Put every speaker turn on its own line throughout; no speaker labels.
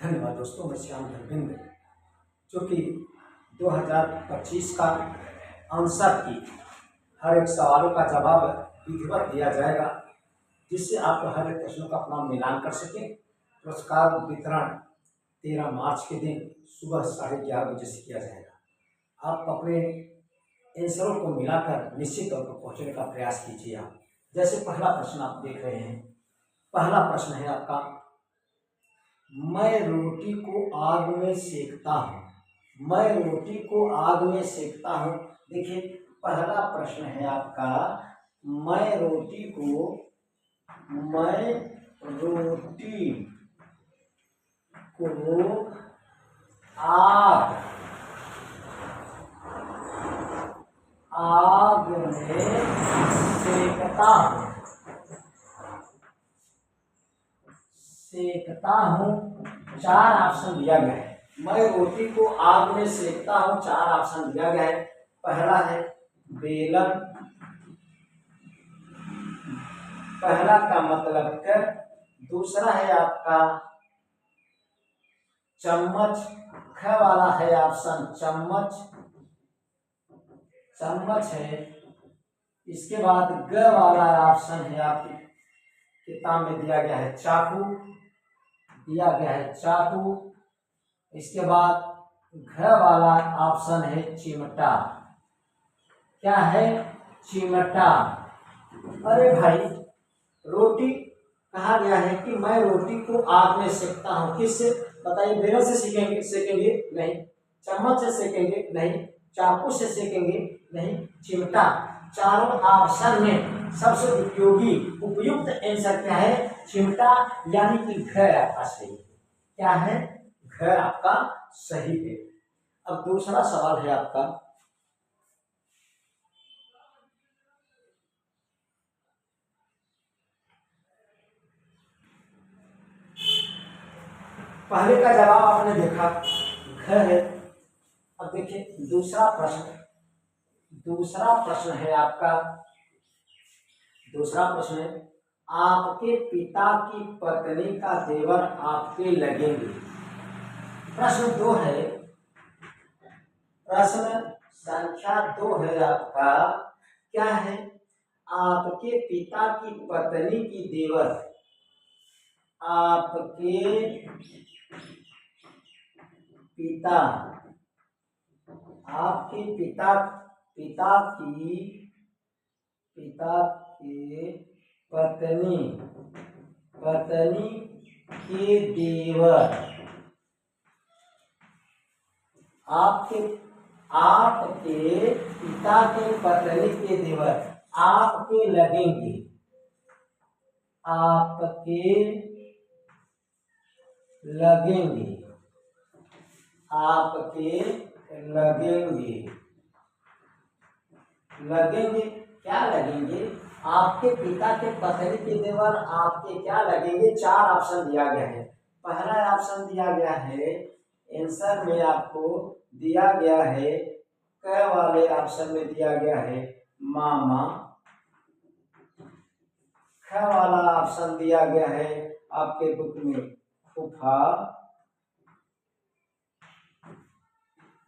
धन्यवाद दोस्तों। मैं श्याम धर्मेंद्र, जो कि 2025 का आंसर की हर एक सवालों का जवाब विधिवत दिया जाएगा, जिससे आप हर एक प्रश्नों का अपना मिलान कर सकें। पुरस्कार वितरण 13 मार्च के दिन सुबह 11:30 बजे से किया जाएगा। आप अपने आंसरों को मिलाकर निश्चित तौर पर पहुँचने का प्रयास कीजिए। आप जैसे पहला प्रश्न आप देख रहे हैं, पहला प्रश्न है आपका, मैं रोटी को आग में सेकता हूँ। मैं रोटी को आग में सेकता हूँ। देखिए, पहला प्रश्न है आपका, मैं रोटी को आग में सेकता हूँ। 4 ऑप्शन दिया गया है। मैं रोटी को आग में सेकता हूँ, 4 ऑप्शन दिया गया है। पहला है बेलन, पहला का मतलब कर। दूसरा है आपका चम्मच, ख वाला है ऑप्शन चम्मच है। इसके बाद ग वाला ऑप्शन है आपकी किताब में दिया गया है चाकू। इसके बाद घ वाला ऑप्शन है चिमटा। क्या है? चिमटा। अरे भाई, रोटी कहा गया है कि मैं रोटी को आग में सेकता हूँ। किससे बताइए? बेलन से सेकेंगे नहीं, चम्मच से सेकेंगे नहीं, चाकू से सेकेंगे नहीं, चिमटा। चारों ऑप्शन में सबसे उपयुक्त आंसर क्या है? चिमटा, यानी कि घ आपका सही है। क्या है? घ आपका सही है। अब दूसरा सवाल है आपका, पहले का जवाब आपने देखा, घ है। अब देखिए दूसरा प्रश्न है आपका। दूसरा प्रश्न है, आपके पिता की पत्नी का देवर आपके लगेंगे। प्रश्न 2 है, प्रश्न संख्या 2 है आपका। क्या है? आपके पिता की पत्नी की देवर आपके पिता की पत्नी के देवर आपके पिता के पत्नी के देवर आपके लगेंगे। क्या लगेंगे? आपके पिता के पत्नी के देवर आपके क्या लगेंगे? 4 ऑप्शन दिया गया है। पहला ऑप्शन दिया गया है, आंसर में आपको दिया गया है, क वाले ऑप्शन में दिया गया है मामा। ख वाला ऑप्शन दिया गया है आपके बुक में फूफा।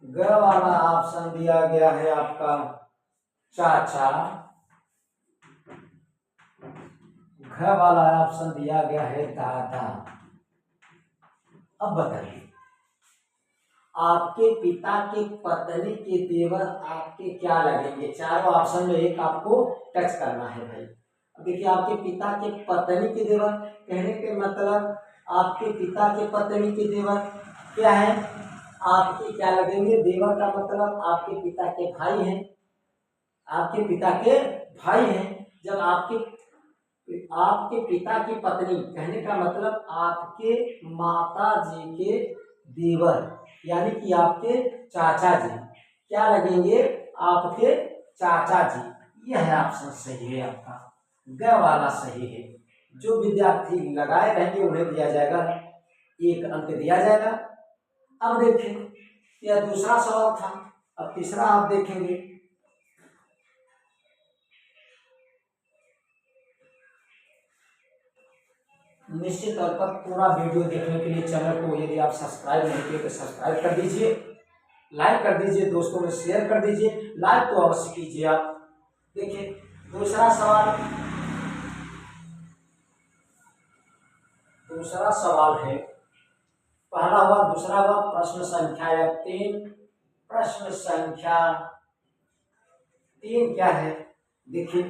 ग वाला ऑप्शन दिया गया है आपका चाचा। घ वाला ऑप्शन दिया गया है दादा। अब बताइए, आपके पिता के पत्नी के देवर आपके क्या लगेंगे? चारों ऑप्शन में एक आपको टच करना है भाई। देखिए, आपके पिता के पत्नी के देवर कहने के मतलब आपके पिता के पत्नी के देवर क्या है? आपके क्या लगेंगे? देवर का मतलब आपके पिता के भाई हैं। आपके पिता के भाई हैं। जब आपके पिता की पत्नी कहने का मतलब आपके माता जी के देवर, यानी कि आपके चाचा जी क्या लगेंगे? आपके चाचा जी। यह है ऑप्शन सही है आपका, ग वाला सही है। जो विद्यार्थी लगाए रहेंगे उन्हें दिया जाएगा 1 अंक दिया जाएगा। अब देखें, यह दूसरा सवाल था। अब तीसरा आप देखेंगे, निश्चित तौर पर पूरा वीडियो देखने के लिए चैनल को यदि आप सब्सक्राइब नहीं किए तो सब्सक्राइब कर दीजिए, लाइक कर दीजिए, दोस्तों में शेयर कर दीजिए। लाइक तो अवश्य कीजिए आप। देखिए दूसरा सवाल है, पहला हुआ, दूसरा हुआ, प्रश्न संख्या या 3। प्रश्न संख्या 3 क्या है? देखिए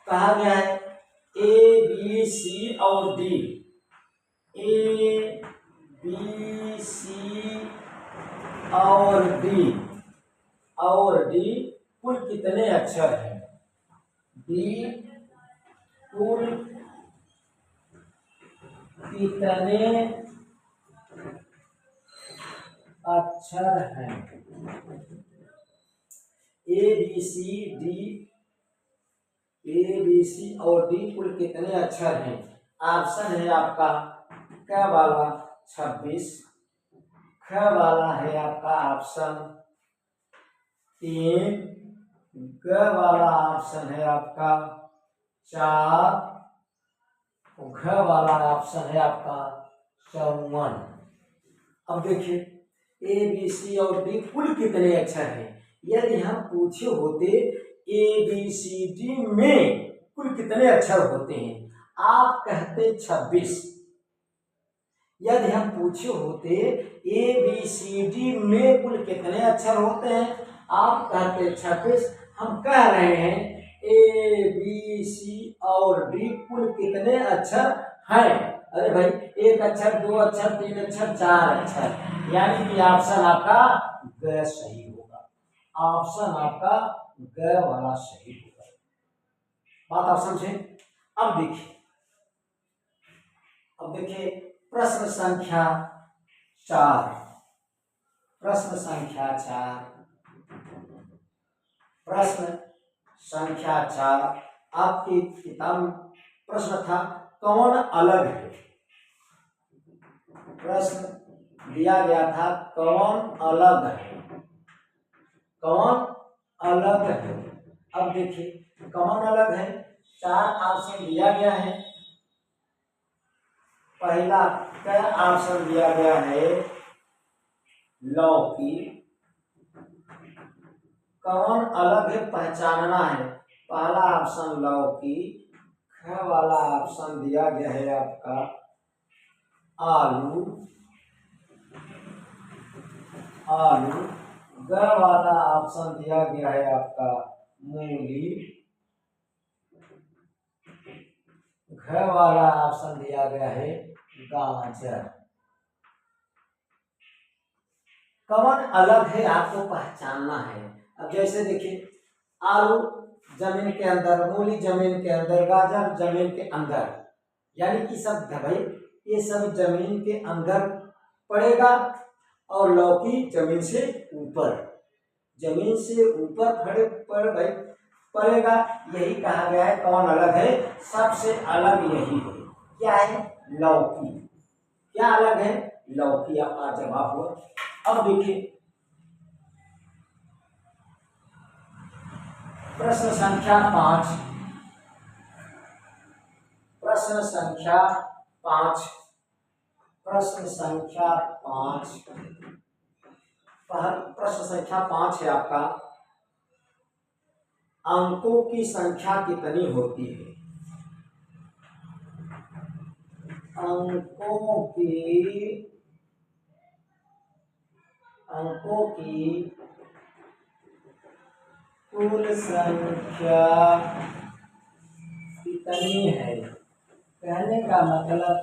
कहा गया है ए बी सी और डी, ए बी सी और डी कुल कितने अक्षर हैं? डी कुल कितने अक्षर हैं? ए बी सी और डी कुल कितने अक्षर हैं? ऑप्शन है आपका क वाला 26, ख वाला है आपका ऑप्शन 3, ग वाला ऑप्शन है आपका 4, घ वाला ऑप्शन है आपका 54। अब देखिए ए बी सी और डी कुल कितने अक्षर हैं? यदि हम पूछे होते ए बी सी डी में कुल कितने अक्षर होते हैं, आप कहते 26। यदि हम पूछे होते ए बी सी डी में कुल कितने अक्षर होते हैं, आप कहते 26। हम कह रहे हैं ए बी सी और डी कुल कितने अक्षर हैं। अरे भाई 1 अक्षर, 2 अक्षर, 3 अक्षर, 4 अक्षर, यानी कि ऑप्शन आपका ग सही होगा। ऑप्शन आपका ग वाला सही होगा। बात आप समझे? अब देखिए प्रश्न संख्या 4। प्रश्न संख्या 4 आपकी किताब में प्रश्न था कौन अलग है? प्रश्न दिया गया था कौन अलग है? कौन अलग है? अब देखिए कौन अलग है, 4 ऑप्शन दिया गया है। पहला क्या ऑप्शन दिया गया है? लौकी। कौन अलग है पहचानना है, पहला ऑप्शन लौकी। ख वाला ऑप्शन दिया गया है आपका आलू। ग वाला ऑप्शन दिया गया है आपका मूली। घ वाला ऑप्शन दिया गया है गाजर। कौन अलग है आपको पहचानना है। अब जैसे देखिए आलू जमीन के अंदर, मूली जमीन के अंदर, गाजर जमीन के अंदर, यानी कि सब भाई ये सब जमीन के अंदर पड़ेगा और लौकी जमीन से ऊपर, जमीन से ऊपर पड़ेगा। यही कहा गया है कौन अलग है, सबसे अलग यही है। क्या है? लौकी। क्या अलग है? लौकी आपका जवाब हुआ। अब देखिए प्रश्न संख्या 5। प्रश्न संख्या 5 है आपका अंकों की संख्या कितनी होती है? अंकों की कुल संख्या कितनी है? कहने का मतलब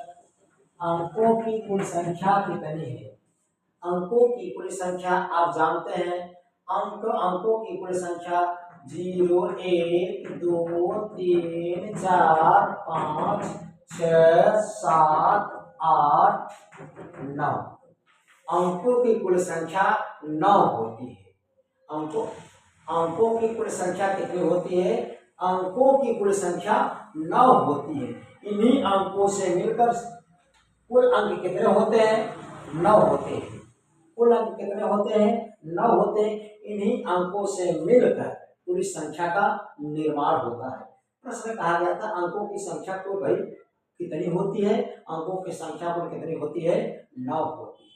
अंकों की कुल संख्या कितनी है। अंकों की कुल संख्या आप जानते हैं, अंकों की कुल संख्या 0, 1, 2, 3, 4, 5, 6, 7, 8, 9। अंकों की कुल संख्या 9 होती है। अंकों की कुल संख्या कितनी होती है? अंकों की कुल संख्या 9 होती है। इन्हीं अंकों से मिलकर कुल अंक कितने होते हैं? 9 होते हैं। कुल अंक कितने होते हैं? 9 होते हैं। इन्हीं अंकों से मिलकर पूरी संख्या का निर्माण होता है। प्रश्न कहा गया था अंकों की संख्या तो भाई कितनी होती है? अंकों की संख्या कुल कितनी होती है? 9 होती है।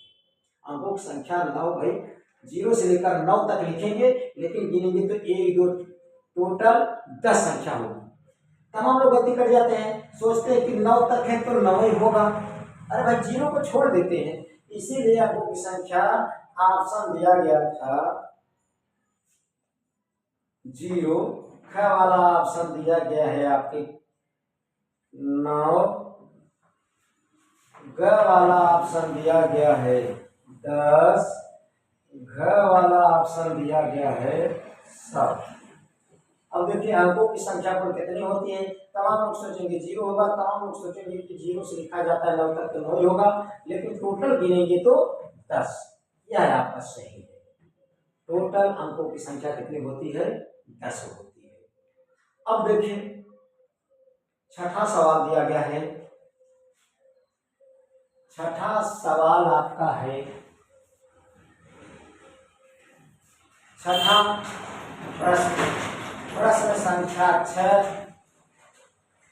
अंकों की संख्या 9 भाई, 0 से लेकर 9 तक लिखेंगे, लेकिन गिनेंगे तो 1 2 टोटल 10 संख्या होगी। तमाम लोग गलती कर जाते हैं, सोचते हैं कि 9 तक है तो 9 ही होगा। अरे भाई 0 को छोड़ देते हैं, इसीलिए अंकों की संख्या ऑप्शन दिया गया था 0, ख वाला ऑप्शन दिया गया है आपके 9, ग वाला ऑप्शन दिया गया है 10, घ वाला ऑप्शन दिया गया है 7। अब देखिए अंकों की संख्या पर कितनी होती है? तमाम लोग सोचेंगे 0 होगा, तमाम लोग सोचेंगे कि 0 से लिखा जाता है 9 तक तो 9 ही होगा, लेकिन टोटल गिनेंगे तो 10। यह आपका सही है। टोटल अंकों की संख्या कितनी होती है? 10 होती है। अब देखिए छठा सवाल दिया गया है। छठा सवाल आपका है, छठा प्रश्न, प्रश्न संख्या 6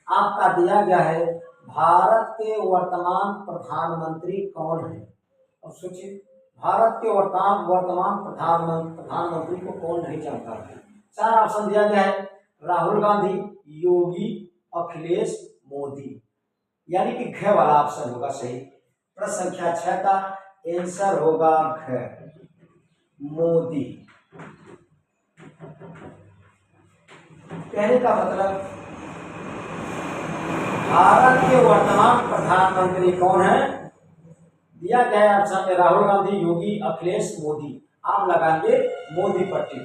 आपका दिया गया है, भारत के वर्तमान प्रधानमंत्री कौन है? अब सोचिए, भारत के वर्तमान प्रधानमंत्री को कौन नहीं जानता है? 4 ऑप्शन दिया गया है, राहुल गांधी, योगी, अखिलेश, मोदी, यानी कि घ वाला ऑप्शन होगा सही। प्रश्न संख्या 6 का आंसर होगा घ, मोदी। कहने का मतलब भारत के वर्तमान प्रधानमंत्री कौन है? दिया गया है ऑप्शन में राहुल गांधी, योगी, अखिलेश, मोदी। आप लगाएंगे मोदी पट्टी।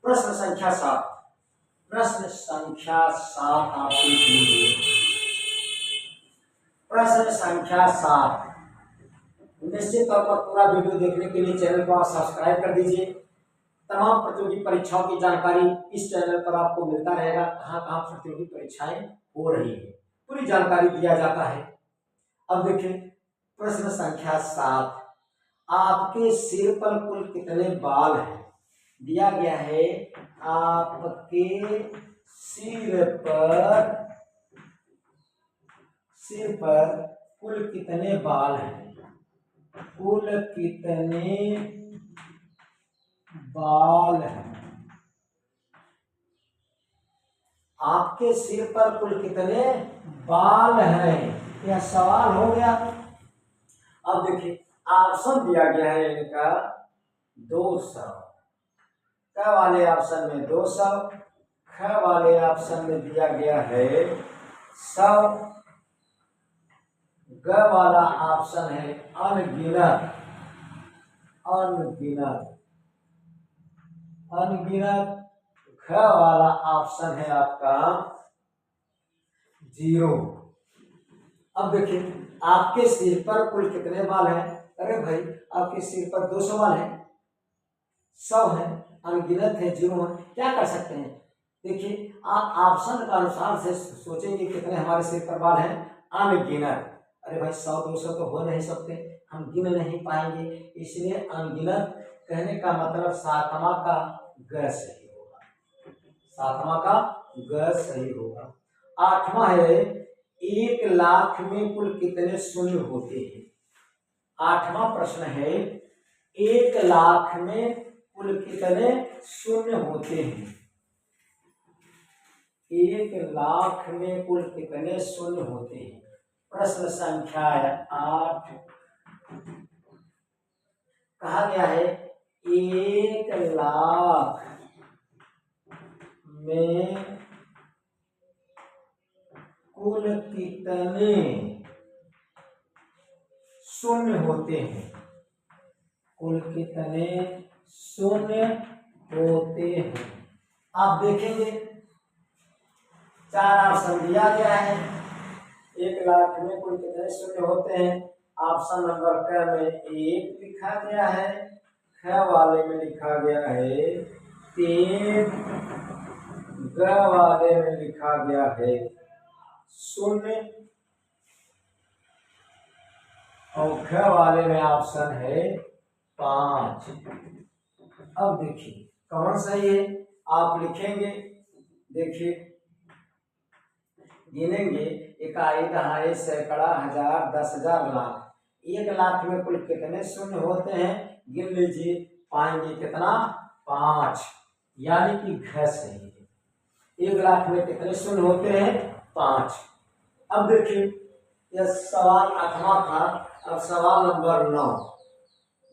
प्रश्न संख्या 7, प्रश्न संख्या 7 आपके लिए, प्रश्न संख्या 7। निश्चित तौर पर पूरा वीडियो देखने के लिए चैनल को आप सब्सक्राइब कर दीजिए। तमाम प्रतियोगी परीक्षाओं की जानकारी इस चैनल पर आपको मिलता रहेगा, कहाँ कहाँ प्रतियोगी परीक्षाएं हो रही है, पूरी जानकारी दिया जाता है। अब देखिए प्रश्न संख्या 7, आपके सिर पर कुल कितने बाल हैं? दिया गया है आपके सिर पर कुल कितने बाल हैं? कुल कितने बाल हैं? आपके सिर पर कुल कितने बाल हैं? यह सवाल हो गया। अब देखिए ऑप्शन दिया गया है इनका 200, क वाले ऑप्शन में 200, ख वाले ऑप्शन में दिया गया है 100, ग वाला ऑप्शन है अनगिनत। घ वाला ऑप्शन है आपका 0। अब देखिए आपके सिर पर कुल कितने बाल हैं? अरे भाई आपके सिर पर 200 बाल हैं, 100 है, अनगिनत है, 0 है। क्या कर सकते हैं? देखिए आप ऑप्शन के अनुसार से सोचेंगे कितने हमारे सिर पर बाल हैं, अनगिनत। अरे भाई 100 200 तो हो नहीं सकते, हम गिन नहीं पाएंगे, इसलिए अनगिनत। कहने का मतलब 7वां का ग सही होगा, 7वां का ग सही होगा। 8वां है 1 लाख में कुल कितने शून्य होते हैं? 8वां प्रश्न है 1 लाख में कुल कितने शून्य होते हैं? 1 लाख में कुल कितने शून्य होते हैं? प्रश्न संख्या 8 कहा गया है 1 लाख में कुल कितने शून्य होते हैं? कुल कितने शून्य होते हैं? आप देखेंगे 4 ऑप्शन दिया गया है, 1 लाख में कुल कितने शून्य होते हैं? ऑप्शन नंबर क में 1 लिखा गया है, ख वाले में लिखा गया है 3, ग वाले में लिखा गया है 0 और घ वाले में ऑप्शन है 5। अब देखिए कौन सही है, आप लिखेंगे। देखिए गिनेंगे, इकाई, दहाई, सैकड़ा, हजार, 10,000, लाख। 1 लाख में कुल कितने शून्य होते हैं? गिन लीजिए, पाएंगे कितना? 5, यानी कि घ सही है। 1 लाख में कितने शून्य होते हैं? 5। अब देखिए, यह सवाल 8वां था। अब सवाल नंबर 9।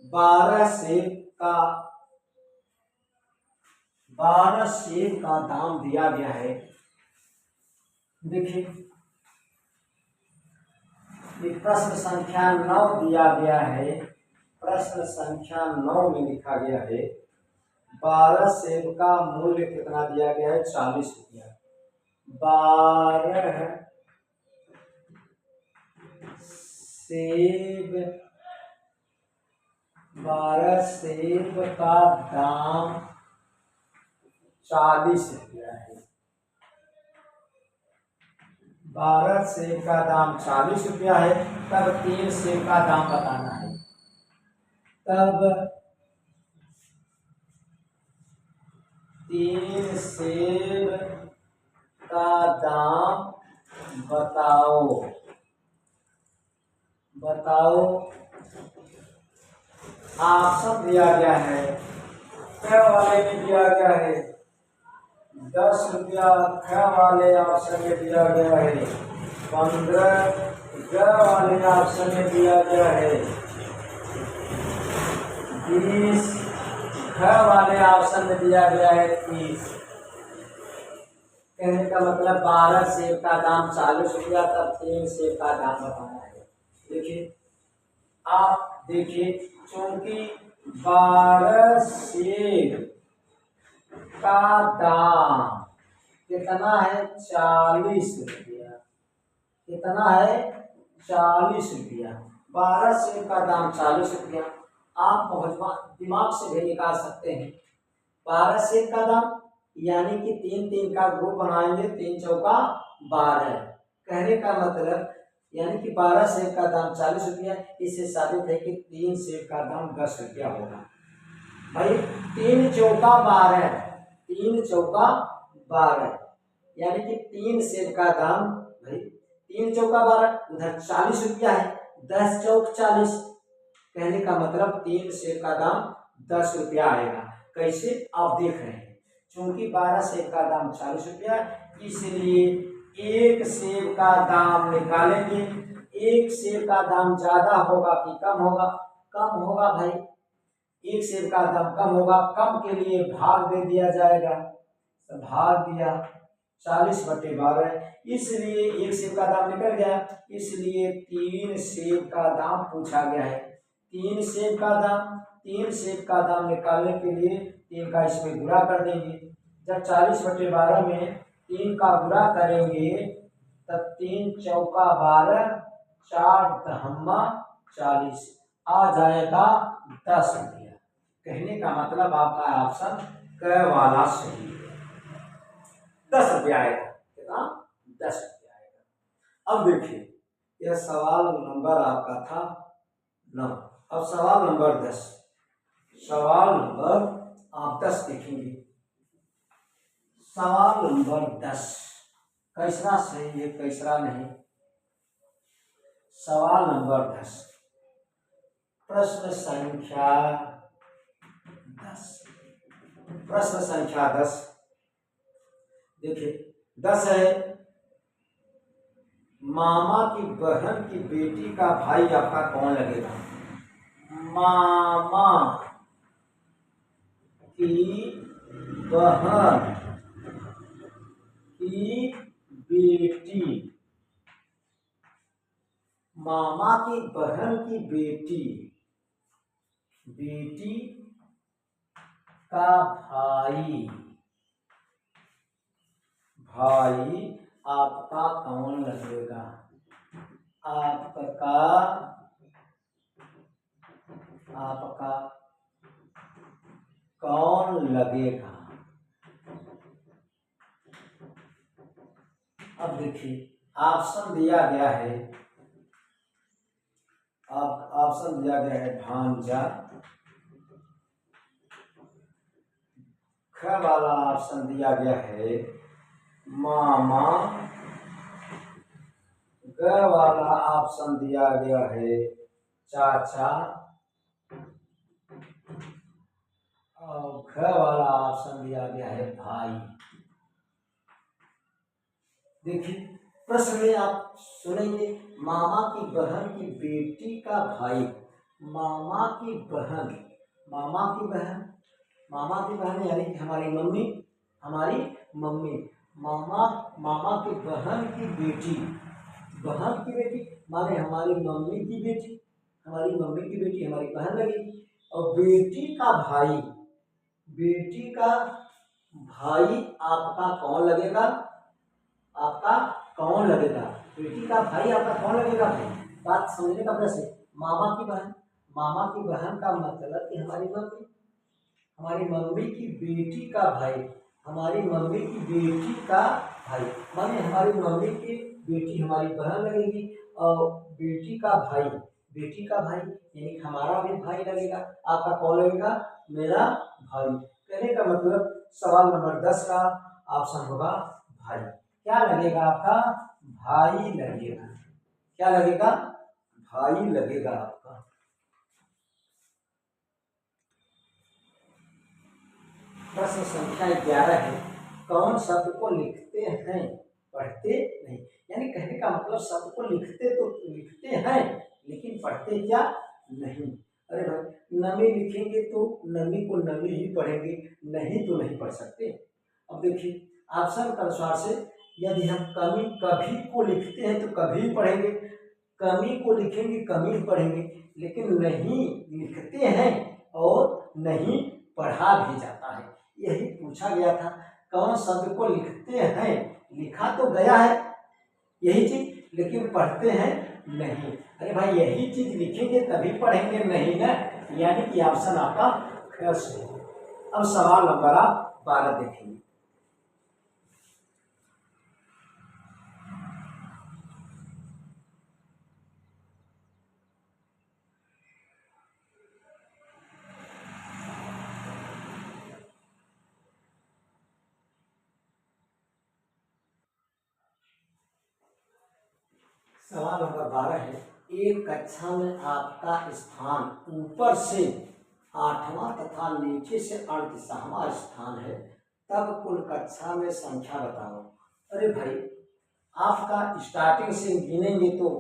12 सेब का दाम दिया गया है। देखिए, प्रश्न संख्या 9 दिया गया है। प्रश्न संख्या 9 में लिखा गया है 12 सेब का मूल्य कितना दिया गया है? 40 रुपया। 12 सेब 12 सेब का दाम 40 रुपया है। 12 सेब का दाम 40 रुपया है। तब 3 सेब का दाम बताना है। तब 3 सेब का दाम बताओ। ऑप्शन दिया गया है। क वाले में दिया गया है 10 रुपया, ख वाले ऑप्शन में दिया गया है 15, ग वाले ऑप्शन में दिया गया है 20, ख वाले ऑप्शन में दिया गया है 30। कहने का मतलब 12 सेब का दाम 40 रुपया, तब 3 सेब का दाम बताना है। देखिए, आप देखिए, चूंकि 12 सेब का दाम कितना है? 40 रुपया। कितना है? 40 रुपया। 12 सेब का दाम 40 रुपया। आप बहुत दिमाग से भी निकाल सकते हैं। 12 सेब का दाम यानी कि 3 का ग्रुप बनाएंगे, 3 चौका 12। कहने का मतलब यानी कि 12 सेब का दाम 40 रुपया। इससे साबित है कि 3 सेब का दाम 10 रुपया होगा। भाई 3 चौका 12, 3 चौका 12, यानी कि 3 सेब का दाम, भाई 3 चौका 12, उधर 40 रुपया है, 10 चौक 40। कहने का मतलब 3 सेब का दाम 10 रुपया आएगा। कैसे? आप देख रहे हैं, चूंकि 12 सेब का दाम 40 रुपया, इसलिए 1 सेब का दाम निकालेंगे। 1 सेब का दाम ज्यादा होगा कि कम होगा? कम होगा भाई। 1 सेब का दाम कम होगा, कम के लिए भाग दे दिया जाएगा। तो भाग दिया 40/12, इसलिए 1 सेब का दाम निकल गया। इसलिए 3 सेब का दाम पूछा गया है। 3 सेब का दाम, 3 सेब का दाम निकालने के लिए 3 का इसमें गुणा कर देंगे। जब 40/12 में 3 का गुणा करेंगे तब 3 चौका 12, 4 दहम्मा 40, आ जाएगा 10 रुपया। कहने का मतलब आपका ऑप्शन क वाला सही है। 10 रुपया आएगा। कितना? 10 रुपया आएगा। अब देखिए, यह सवाल नंबर आपका था 9। अब सवाल नंबर 10। सवाल नंबर आप 10 देखेंगे। सवाल नंबर 10 कैसरा सही है, कैसरा नहीं। सवाल नंबर 10, प्रश्न संख्या 10। प्रश्न संख्या 10 देखिए, 10 है, मामा की बहन की बेटी का भाई आपका कौन लगेगा? मामा की बहन की बेटी, मामा की बहन की बेटी, बेटी का भाई, भाई आपका कौन लगेगा? आपका कौन लगेगा? अब देखिए, ऑप्शन दिया गया है। अब ऑप्शन दिया गया है भांजा, ख वाला ऑप्शन दिया गया है मामा, ग वाला ऑप्शन दिया गया है चाचा और घ वाला ऑप्शन दिया गया है भाई। देखिए प्रश्न में आप सुनेंगे, मामा की बहन की बेटी का भाई। मामा की बहन, मामा की बहन, मामा की बहन यानी कि हमारी मम्मी, हमारी मम्मी, मामा, मामा की बहन की बेटी, बहन की बेटी माने हमारी मम्मी की बेटी, हमारी मम्मी की बेटी हमारी बहन लगेगी। और बेटी का भाई, बेटी का भाई आपका कौन लगेगा, आपका कौन लगेगा, बेटी का भाई आपका कौन लगेगा भाई। बात समझने का प्रश्न है। मामा की बहन, मामा की बहन का मतलब कि हमारी मम्मी, हमारी मम्मी की बेटी का भाई, हमारी मम्मी की बेटी का भाई माने हमारी मम्मी की बेटी हमारी बहन लगेगी। और बेटी का भाई, बेटी का भाई यानी हमारा भी भाई लगेगा। आपका कौन लगेगा, मेरा भाई। कहने का मतलब सवाल नंबर 10 का ऑप्शन होगा भाई। क्या लगेगा आपका, भाई लगेगा। क्या लगेगा, भाई लगेगा आपका। प्रश्न संख्या 11 है, कौन शब्द को लिखते हैं पढ़ते नहीं। यानी कहने का मतलब शब्द को लिखते तो लिखते हैं लेकिन पढ़ते क्या नहीं। अरे भाई नमी लिखेंगे तो नमी को नमी ही पढ़ेंगे, नहीं तो नहीं पढ़ सकते। अब देखिए ऑप्शन के अनुसार से यदि हम कमी कभी को लिखते हैं तो कभी पढ़ेंगे, कमी को लिखेंगे कमी पढ़ेंगे, लेकिन नहीं लिखते हैं और नहीं पढ़ा भी जाता है। यही पूछा गया था, कौन शब्द को लिखते हैं, लिखा तो गया है यही चीज लेकिन पढ़ते हैं नहीं। अरे भाई यही चीज लिखेंगे तभी पढ़ेंगे, नहीं ना, यानी कि ऑप्शन आपका खस है। अब सवाल नंबर आप 12 देखेंगे। सवाल नंबर 12 है, एक कक्षा में आपका स्थान ऊपर से 8वां तथा नीचे से 38वां स्थान है, तब कुल कक्षा में संख्या बताओ। अरे भाई आपका स्टार्टिंग से गिनेंगे तो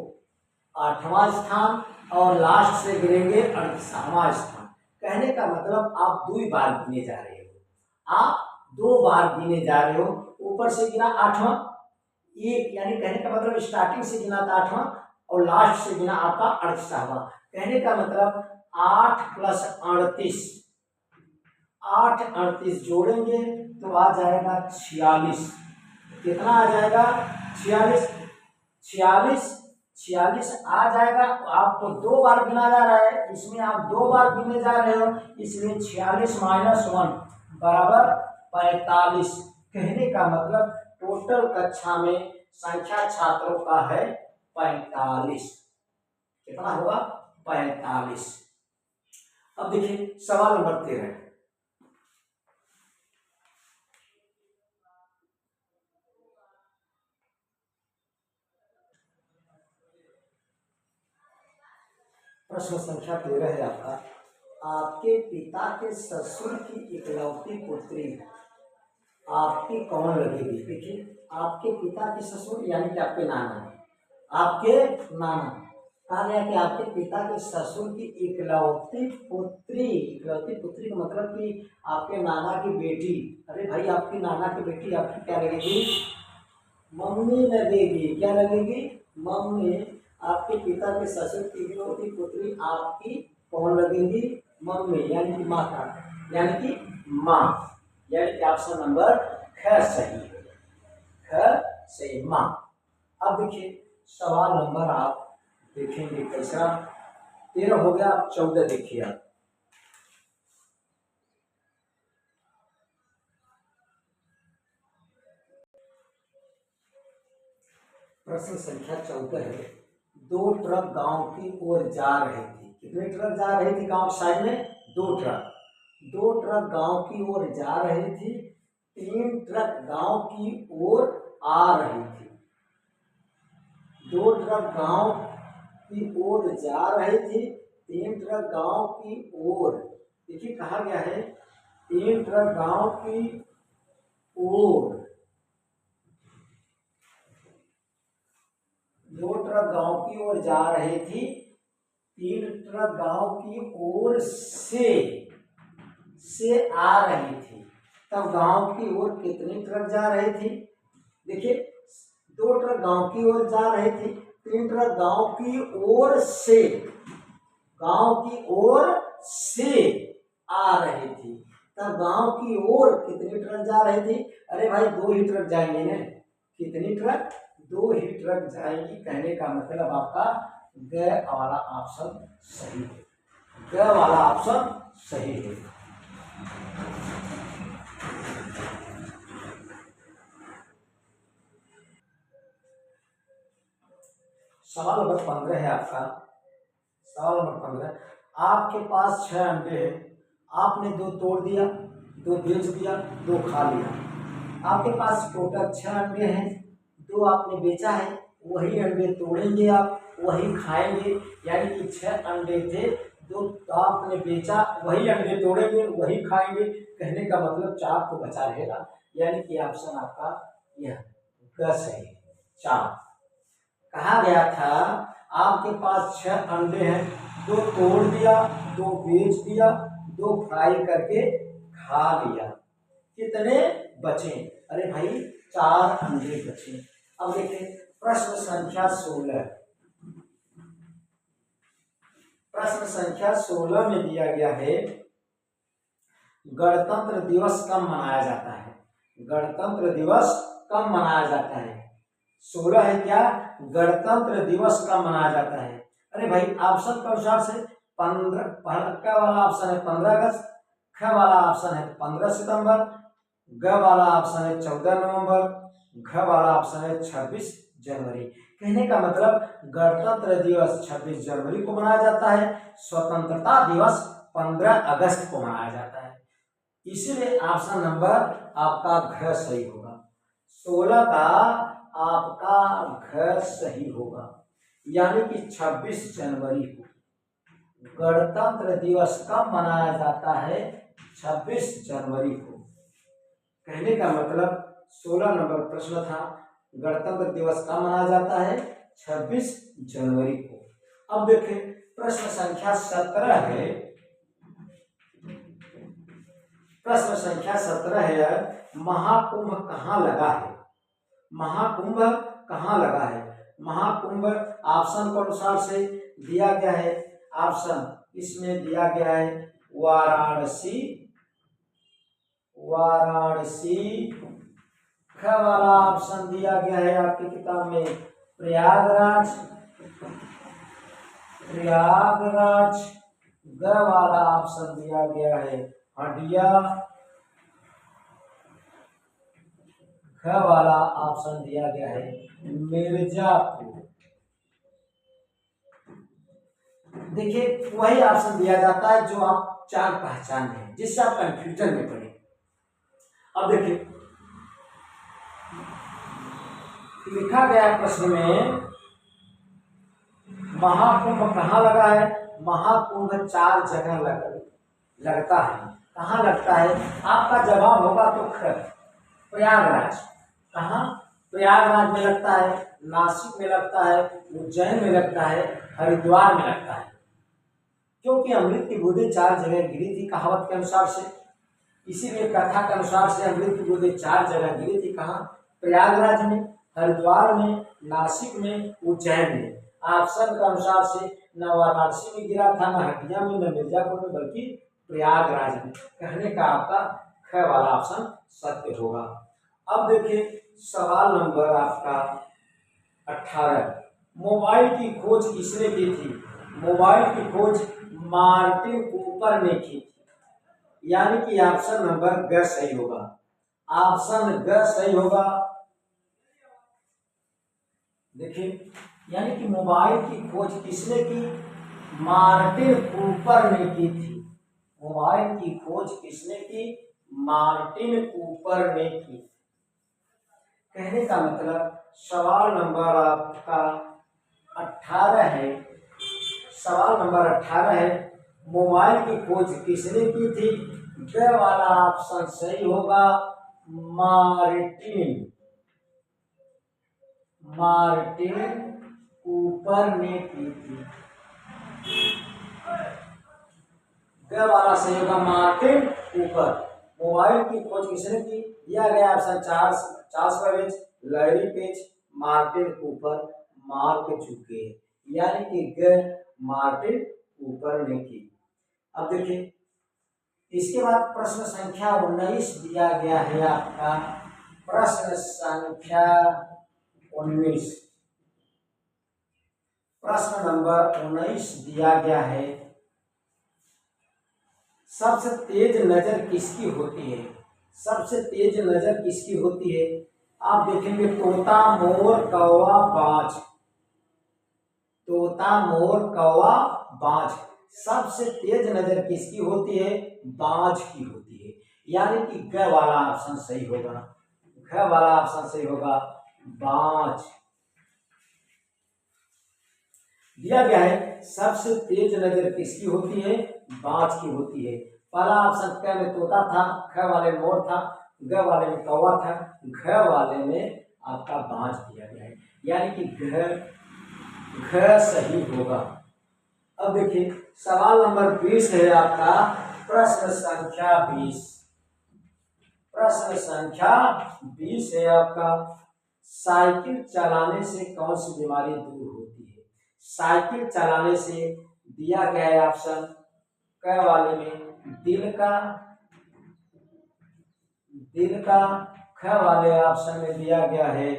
8वां स्थान और लास्ट से गिनेंगे 38वां स्थान। कहने का मतलब आप 2 बार गिने जा रहे हो, आप 2 बार गिने जा रहे हो। ऊपर से गिना 8वां, एक यानी कहने का मतलब स्टार्टिंग से गिना था 8वां और लास्ट से गिना आपका 38वां। कहने का मतलब 8 + 38, 8 38 जोड़ेंगे तो आ जाएगा 46। कितना आ जाएगा, 46, 46, 46 आ जाएगा। तो आपको 2 बार गिना जा रहा है, इसमें आप 2 बार गिने जा रहे हो, इसलिए 46 - 1 बराबर 45। कहने का मतलब टोटल कक्षा में संख्या छात्रों का है 45। कितना होगा, 45। अब देखिए सवाल नंबर 13, प्रश्न संख्या 13 है आपका, आपके पिता के ससुर की इकलौती पुत्री आपकी कौन लगेगी। देखिए आपके पिता के ससुर यानी कि आपके नाना, आपके नाना, कहा गया कि आपके पिता के ससुर की इकलौती पुत्री, इकलौती पुत्री का मतलब कि आपके नाना की बेटी। अरे भाई आपकी नाना की बेटी आपकी क्या लगेगी, मम्मी लगेगी। क्या लगेगी, मम्मी। आपके पिता के ससुर की इकलौती पुत्री आपकी कौन लगेगी, मम्मी यानी कि माता, यानी कि माँ, यानी कि ऑप्शन नंबर ख सही है, ख सही माँ। अब देखिए सवाल नंबर आप देखेंगे कैसा, 13 हो गया, 14 देखिए आप। प्रश्न संख्या 14 है, 2 ट्रक गांव की ओर जा रहे थे। कितने ट्रक जा रहे थे गांव साइड में, 2 ट्रक। 2 ट्रक गांव की ओर जा रहे थे, 3 ट्रक गांव की ओर आ रही थी। 2 ट्रक गांव की ओर जा रहे थे, 3 ट्रक गांव की ओर, देखिए कहा गया है 3 ट्रक गांव की ओर, 2 ट्रक गांव की ओर जा रही थी, 3 ट्रक गांव की ओर से आ रही थी। तब गांव की ओर कितने ट्रक जा रहे थे? देखिए 2 ट्रक गांव की ओर जा रहे थे, 3 ट्रक गांव की ओर से, गांव की ओर से आ रही थी। तब गांव की ओर कितने ट्रक जा रहे थे? अरे भाई 2 ही ट्रक जाएंगे ना। कितनी ट्रक? 2 ही ट्रक जाएंगी। कहने का मतलब आपका ग वाला ऑप्शन सही है, ग वाला ऑप्शन सही है। सवाल नंबर 15 है आपका। सवाल नंबर 15, आपके पास 6 अंडे हैं, आपने 2 तोड़ दिया, 2 बेच दिया, 2 खा लिया। आपके पास टोटल 6 अंडे हैं, 2 आपने बेचा है, वही अंडे तोड़ेंगे आप, वही खाएंगे, यानी कि 6 अंडे थे, 2 आपने बेचा, वही अंडे तोड़ेंगे, वही खाएंगे। कहने का मतलब 4 तो बचा रहेगा, यानी कि ऑप्शन आपका यह ग सही है। 4 कहा गया था आपके पास 6 अंडे हैं, 2 तोड़ दिया, 2 बेच दिया, 2 फ्राई करके खा लिया, कितने बचे? अरे भाई 4 अंडे बचे। अब देखिए प्रश्न संख्या 16, प्रश्न संख्या 16 में दिया गया है गणतंत्र दिवस कब मनाया जाता है? गणतंत्र दिवस कब मनाया जाता है? 16 है क्या? गणतंत्र दिवस कब मनाया जाता है? अरे भाई ऑप्शन के अनुसार से 15 का वाला ऑप्शन है 15 अगस्त, ख वाला ऑप्शन है 15 सितंबर, ग वाला ऑप्शन है 14 नवंबर, घ वाला ऑप्शन है 26 जनवरी। कहने का मतलब गणतंत्र दिवस 26 जनवरी को मनाया जाता है, स्वतंत्रता दिवस 15 अगस्त को मनाया जाता है। इसीलिए ऑप्शन नंबर आपका घ सही होगा। 16 का आपका घ सही होगा, यानी कि 26 जनवरी को गणतंत्र दिवस कब मनाया जाता है? 26 जनवरी को। कहने का मतलब 16 नंबर प्रश्न था गणतंत्र दिवस कब मनाया जाता है? 26 जनवरी को। अब देखें प्रश्न संख्या 17 है, प्रश्न संख्या 17 है महाकुंभ कहाँ लगा है? महाकुंभ कहाँ लगा है? महाकुंभ ऑप्शन के अनुसार से दिया गया है, ऑप्शन इसमें दिया गया है वाराणसी, वाराणसी, ख वाला ऑप्शन दिया गया है आपकी किताब में प्रयागराज, प्रयागराज, ग वाला ऑप्शन दिया गया है हंडिया, ख वाला ऑप्शन दिया गया है मिर्जापुर। देखिए वही ऑप्शन दिया जाता है जो आप 4 पहचान हैं, जिससे आप कंफ्यूजन में पड़े। अब देखिए लिखा गया प्रश्न में महाकुंभ कहाँ लगा है? महाकुंभ 4 जगह लगता है। कहाँ लगता है? आपका जवाब होगा तो ख, प्रयागराज। कहाँ? प्रयागराज में लगता है, नासिक में लगता है, उज्जैन में लगता है, हरिद्वार में लगता है। क्योंकि अमृत की बूंदें 4 जगह गिरी थी कहावत के अनुसार से, इसीलिए कथा के अनुसार से अमृत की बूंदें 4 जगह गिरी थी। कहाँ? प्रयागराज में, हरिद्वार में, नासिक में, उज्जैन में। ऑप्शन के अनुसार से न वाराणसी में गिरा था, न हटिया में, न मिर्जापुर में, बल्कि प्रयागराज में। कहने का आपका ख वाला ऑप्शन सत्य होगा। अब देखिए सवाल नंबर आपका 18, मोबाइल की खोज किसने की थी? मोबाइल की खोज मार्टिन कूपर ने की थी, यानी कि ऑप्शन नंबर ग सही होगा। ऑप्शन ग सही होगा। देखिए यानी कि मोबाइल की खोज किसने की? मार्टिन कूपर ने की थी। मोबाइल की खोज किसने की? मार्टिन कूपर ने की। कहने का मतलब सवाल नंबर आपका 18 है, सवाल नंबर 18 है, मोबाइल की खोज किसने की थी? ग वाला ऑप्शन सही होगा, मार्टिन कूपर ने की थी। ग वाला सही होगा, मार्टिन कूपर। मोबाइल की खोज किसने की? दिया गया option Charles Babbage, Larry page, Martin Cooper, mark चुके, यानी कि ग मार्टिन कूपर ने की। अब देखिए इसके बाद प्रश्न संख्या 19 दिया गया है आपका। प्रश्न संख्या 19, प्रश्न नंबर 19 दिया गया है, सबसे तेज नजर किसकी होती है? सबसे तेज नजर किसकी होती है? आप देखेंगे तोता, मोर, कौवा, बाज। तोता, मोर, कौवा, बाज। सबसे तेज नजर किसकी होती है? बाज की होती है, यानी कि ग वाला ऑप्शन सही होगा। ग वाला ऑप्शन सही होगा, बाज। दिया गया है सबसे तेज नजर किसकी होती है? बाज की होती है। पहला ऑप्शन क में तोता था, ख वाले में मोर था, ग वाले में कौवा था, घ वाले में आपका बाज दिया गया है, यानी कि घ सही होगा। अब देखिए सवाल नंबर 20 है आपका, प्रश्न संख्या 20। प्रश्न संख्या 20 है आपका, साइकिल चलाने से कौन सी बीमारी दूर होती है? साइकिल चलाने से दिया गया है ऑप्शन क वाले में दिल का, ख वाले ऑप्शन में दिया गया है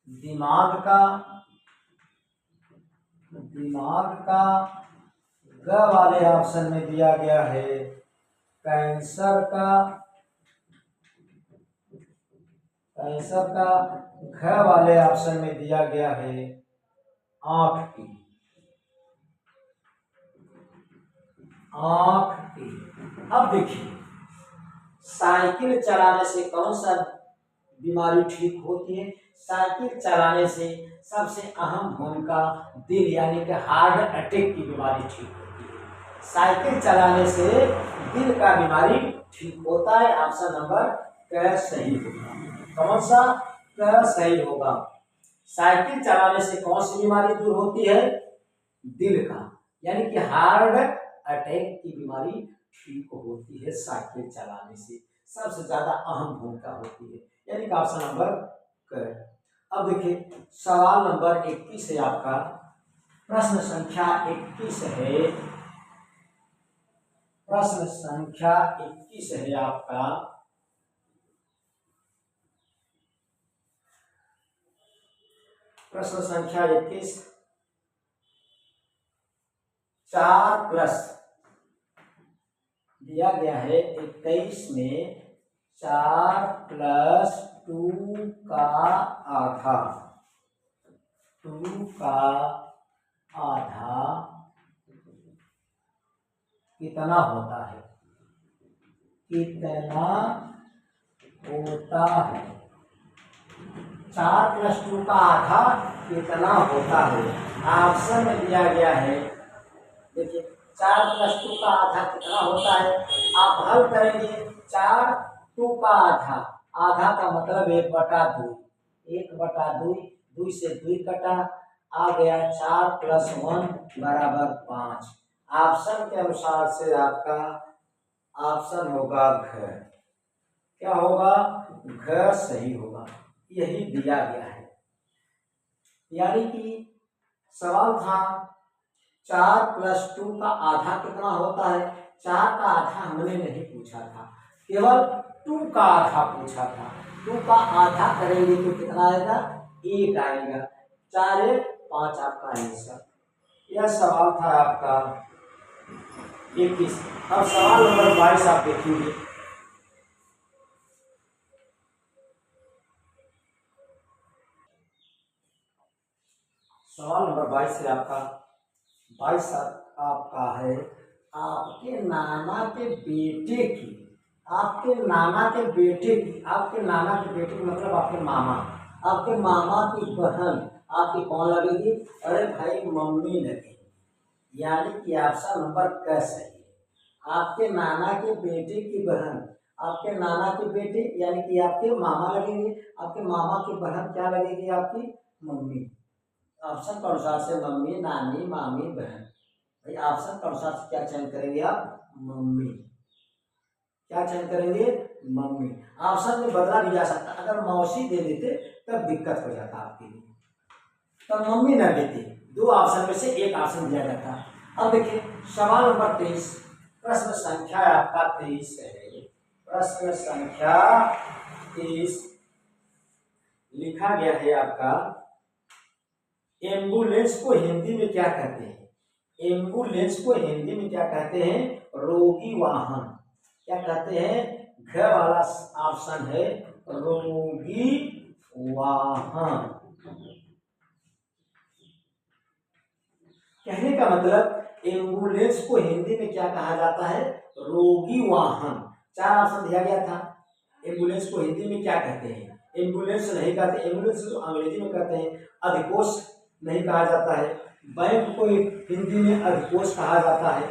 दिमाग का, ग वाले ऑप्शन में दिया गया है कैंसर का, घ वाले ऑप्शन में दिया गया है आंख की। अब देखिए साइकिल चलाने से कौन सा बीमारी ठीक होती है? साइकिल चलाने से सबसे अहम भूमिका दिल यानी कि हार्ट अटैक की बीमारी ठीक होती है। साइकिल चलाने से दिल का बीमारी ठीक होता है। ऑप्शन नंबर क सही होगा। कौन सा? क सही होगा। साइकिल चलाने से कौन सी बीमारी दूर होती है? दिल का, यानी कि हार्ट अटैक की बीमारी ठीक होती है साइकिल चलाने से, सबसे ज्यादा अहम भूमिका होती है, यानी कि ऑप्शन नंबर क। अब देखिए सवाल नंबर 21 है आपका, प्रश्न संख्या 21 है, प्रश्न संख्या 21 है आपका, प्रश्न संख्या 21, 4 प्लस दिया गया है 21 में 4 प्लस 2 का आधा कितना होता है? कितना होता है? 4 प्लस 2 का आधा कितना होता है? ऑप्शन में दिया गया है, देखिए 4 प्लस 2 का आधा कितना होता है? आप हल करेंगे 4 2 का आधा का मतलब 1/2, 1/2, 2 से 2 कटा, आ गया 4 प्लस 1 बराबर 5। ऑप्शन के अनुसार से आपका ऑप्शन होगा घ। क्या होगा? घ सही होगा, यही दिया गया है। यानी कि सवाल था 4 प्लस 2 का आधा कितना होता है? 4 का आधा हमने नहीं पूछा था, केवल 2 का आधा पूछा था। 2 का आधा करेंगे तो कितना आएगा? 1 आएगा। 4 1 5 आपका आंसर। यह सवाल था आपका 21। अब सवाल नंबर 22 आप देखेंगे, सवाल नंबर 22 से आपका 22 आपका है, आपके नाना के बेटे की, आपके नाना के बेटे की, आपके नाना के बेटे की मतलब आपके मामा की बहन आपकी कौन लगेगी? अरे भाई मम्मी लगेगी, यानी कि ऑप्शन नंबर क सही है। आपके नाना के बेटे की बहन, आपके नाना की बेटी यानी कि आपके मामा लगेंगे, आपके मामा की बहन क्या लगेगी? आपकी मम्मी। ऑप्शन के अनुसार से मम्मी, नानी, मामी, बहन। भाई ऑप्शन के अनुसार से क्या चयन करेंगे आप? मम्मी। क्या चयन करेंगे? मम्मी। ऑप्शन में बदला भी जा सकता, अगर मौसी दे देते तब दिक्कत हो जाता आपके लिए, तब मम्मी न देती, दो ऑप्शन में से एक ऑप्शन दिया जाता। अब देखिए सवाल नंबर 23, प्रश्न संख्या आपका 23 है। प्रश्न संख्या 23 लिखा गया है आपका, एम्बुलेंस को हिंदी में क्या कहते हैं? एम्बुलेंस को हिंदी में क्या कहते हैं? रोगी वाहन। क्या कहते हैं? घ वाला ऑप्शन है रोगी वाहन। कहने का मतलब एम्बुलेंस को हिंदी में क्या कहा जाता है? रोगी वाहन। चार ऑप्शन दिया गया था। एम्बुलेंस को हिंदी में क्या कहते हैं? एम्बुलेंस नहीं कहते, एम्बुलेंस तो अंग्रेजी में कहते हैं। अधिकोष नहीं कहा जाता है। बैंक को हिंदी में अधिकोष कहा जाता है।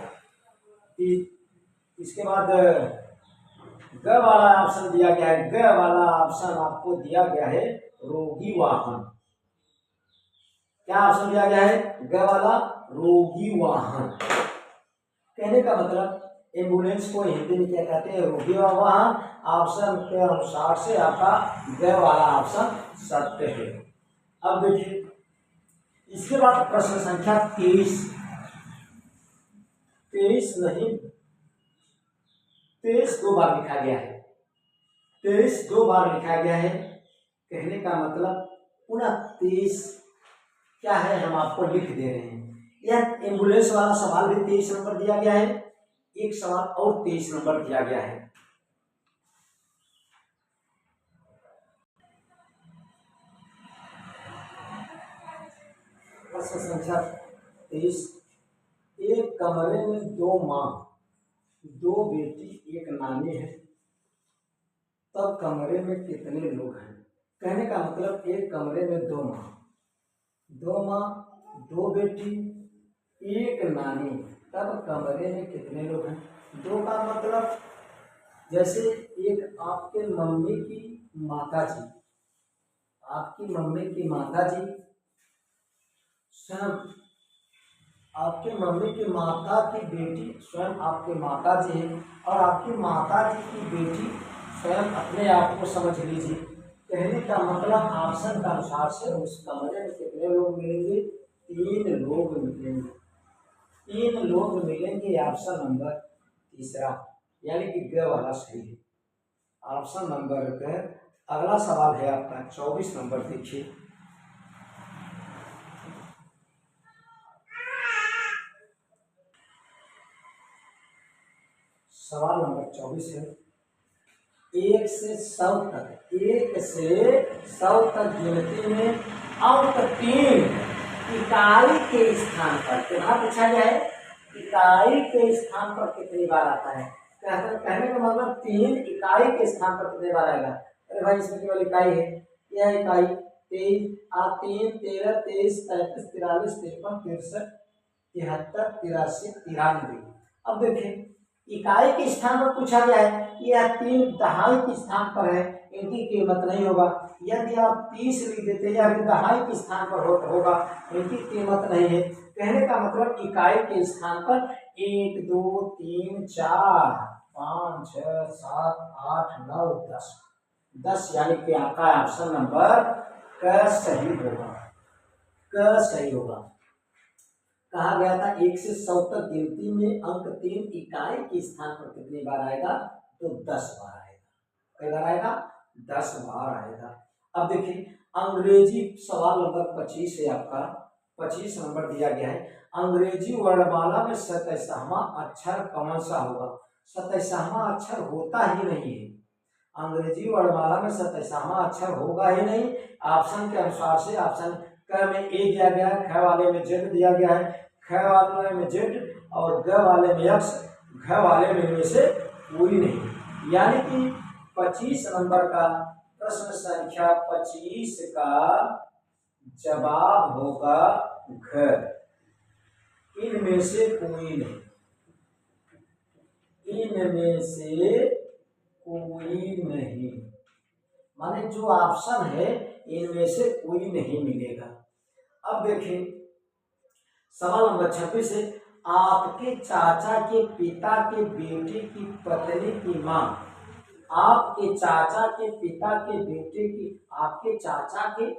इसके बाद ग वाला ऑप्शन दिया गया है, ग वाला ऑप्शन आपको दिया गया है रोगी वाहन। क्या ऑप्शन दिया गया है? ग वाला रोगी वाहन। कहने का मतलब एम्बुलेंस को हिंदी में क्या कहते हैं? रोगी वाहन। ऑप्शन के अनुसार से आपका ग वाला ऑप्शन सत्य है। अब देखिए इसके बाद प्रश्न संख्या 23 नहीं 23 दो बार लिखा गया है। 23 दो बार लिखा गया है। कहने का मतलब पुनः 23 क्या है हम आपको लिख दे रहे हैं। यह एम्बुलेंस वाला सवाल भी 23 नंबर दिया गया है, एक सवाल और 23 नंबर दिया गया है। प्रश्न संख्या 23, एक कमरे में दो माँ, दो बेटी, एक नानी है, तब कमरे में कितने लोग हैं? कहने का मतलब एक कमरे में दो माँ, दो बेटी, एक नानी, तब कमरे में कितने लोग हैं? दो का मतलब जैसे एक आपके मम्मी की माता जी, आपकी मम्मी की माता जी स्वयं, आपके मम्मी की माता की बेटी स्वयं आपके माता जी है, और आपकी माता जी की बेटी स्वयं अपने आप को समझ लीजिए। कहने का मतलब ऑप्शन के अनुसार से उस कमरे में कितने लोग मिलेंगे? 3 लोग मिलेंगे। 3 लोग मिलेंगे। ऑप्शन नंबर तीसरा यानी कि ग वाला सही है। ऑप्शन नंबर ग। अगला सवाल है आपका 24 नंबर, देखिए सवाल नंबर 24 है, 1 से 100 तक, 1 से 100 तक गिनती में अंक 3 इकाई के स्थान पर, यहाँ पूछा गया है इकाई के स्थान पर कितनी बार आता है? कहने का मतलब 3 इकाई के स्थान पर कितने बार आएगा? अरे भाई इसमें केवल इकाई है, यह इकाई 23, 3, 13, 23, 33, 43, 53, 63, 73, 83, 93। अब देखें इकाई के स्थान पर पूछा गया है, यह 3 दहाई के स्थान पर है, इनकी कीमत नहीं होगा। यदि आप 30 लिख देते या फिर दहाई के स्थान पर होगा, इनकी कीमत नहीं है। कहने का मतलब इकाई के स्थान पर 1, 2, 3, 4, 5, 6, 7, 8, 9, 10, 10 यानी कि आपका ऑप्शन नंबर क सही होगा। क सही होगा। कहा गया था 1 से 100 तक गिनती में अंक 3 इकाई के स्थान पर कितनी बार आएगा? तो 10 बार आएगा। कई बार आएगा? 10 बार आएगा। अब देखिए अंग्रेजी सवाल नंबर 25 है आपका, 25 नंबर दिया गया है, अंग्रेजी वर्णमाला में 27वां अक्षर कौन सा होगा? 27वां अक्षर होता ही नहीं है। अंग्रेजी वर्णमाला में 27वां अक्षर होगा ही नहीं। ऑप्शन के अनुसार से ऑप्शन क में ए दिया गया है, ख वाले में जेड दिया गया है, ख वाले में जेड और ग वाले में एक्स, घ वाले में इनमें से कोई नहीं। यानी कि 25 नंबर का प्रश्न संख्या 25 का जवाब होगा घर। इनमें से कोई नहीं, इनमें से कोई नहीं, माने जो ऑप्शन है इनमें से कोई नहीं मिलेगा। अब देखिए सवाल नंबर 26 है, आपके चाचा के पिता के बेटे की पत्नी की मां, आपके चाचा के पिता के बेटे की, आपके चाचा के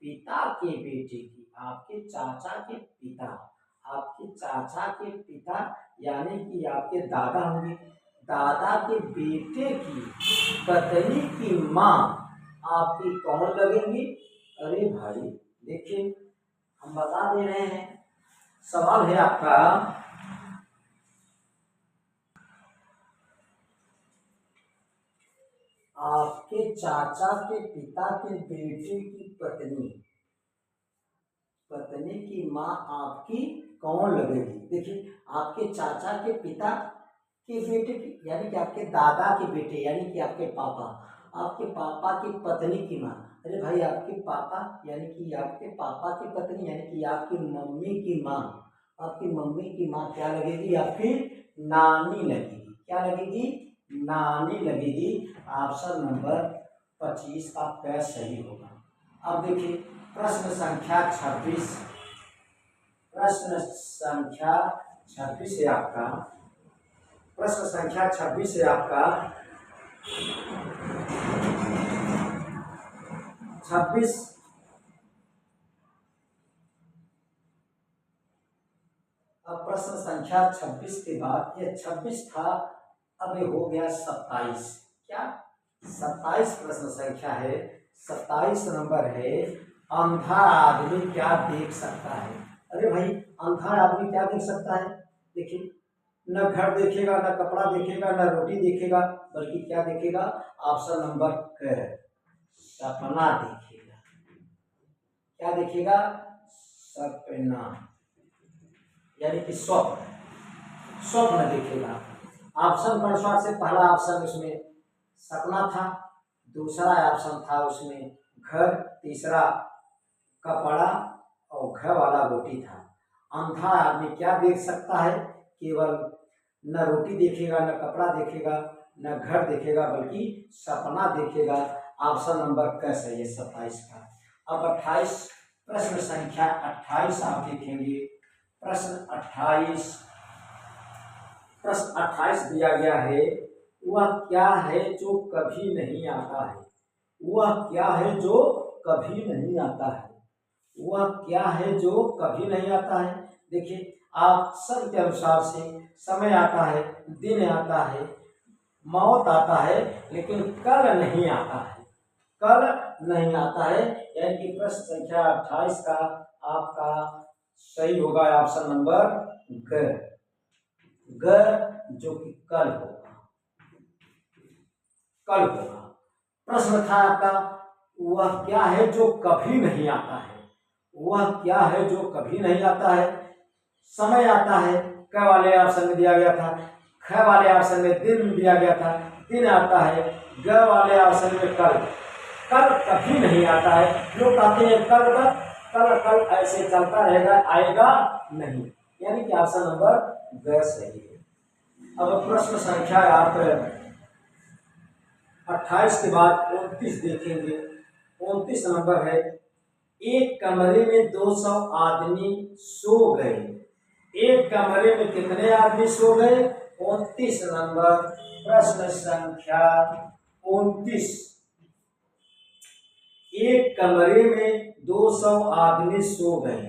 पिता के बेटे की, आपके चाचा के पिता, आपके चाचा के पिता यानी कि आपके दादा होंगे, दादा के बेटे की पत्नी की मां आपकी कौन लगेंगी? अरे भाई देखिए हम बता दे रहे हैं, सवाल है आपका आपके चाचा के पिता के बेटे की पत्नी, पत्नी की मां आपकी कौन लगेगी? देखिए आपके चाचा के पिता के बेटे की यानी कि आपके दादा के बेटे यानी कि आपके पापा, आपके पापा की पत्नी की मां, अरे भाई आपके पापा यानी कि आपके पापा की पत्नी यानी कि आपकी मम्मी की मां, आपकी मम्मी की मां क्या लगेगी? आपकी नानी लगेगी। क्या लगेगी? नानी लगेगी। ऑप्शन नंबर 25 आपका सही होगा। अब देखिए प्रश्न संख्या 26, प्रश्न संख्या 26 है आपका, प्रश्न संख्या 26 है आपका 26। अब प्रश्न संख्या 26 के बाद ये 26 था, अब ये हो गया 27। क्या 27 प्रश्न संख्या है, 27 नंबर है, अंधा आदमी क्या देख सकता है? अरे भाई अंधा आदमी क्या देख सकता है? देखिए न घर देखेगा, न कपड़ा देखेगा, न रोटी देखेगा, बल्कि क्या देखेगा? ऑप्शन नंबर क सपना देखेगा। क्या देखेगा? सपना यानी कि स्वप्न, स्वप्न देखेगा। ऑप्शन पर से पहला ऑप्शन उसमें सपना था, दूसरा ऑप्शन था उसमें घर, तीसरा कपड़ा और घर वाला रोटी था। अंधा आदमी क्या देख सकता है? केवल न रोटी देखेगा, न कपड़ा देखेगा, न घर देखेगा, बल्कि सपना देखेगा। ऑप्शन नंबर क सही है 27 का। अब 28 प्रश्न संख्या 28 आप देखेंगे, प्रश्न 28, प्रश्न 28 दिया गया है, वह क्या है जो कभी नहीं आता है? वह क्या है जो कभी नहीं आता है? वह क्या है जो कभी नहीं आता है? देखिए आप सब के अनुसार से समय आता है, दिन आता है, मौत आता है, लेकिन कल नहीं आता है, कल नहीं आता है। यानी कि प्रश्न संख्या 28 का आपका सही होगा ऑप्शन नंबर ग, ग जो कि कल होगा, कल होगा। प्रश्न था आपका वह क्या है जो कभी नहीं आता है? वह क्या है जो कभी नहीं आता है? समय आता है, क वाले ऑप्शन में दिया गया था, ख वाले ऑप्शन में दिन दिया गया था, दिन आता है, ग वाले ऑप्शन में कल, कल कभी नहीं आता है। लोग कहते हैं कल कल कल कल ऐसे चलता रहेगा, आएगा नहीं, यानी कि ऑप्शन नंबर ग सही है। अब प्रश्न संख्या आप 28 के बाद 29 देखेंगे, 29 नंबर है, एक कमरे में 200 आदमी सो गए। एक कमरे में कितने आदमी सो गए? 29 नंबर प्रश्न संख्या 29। एक कमरे में 200 आदमी सो गए।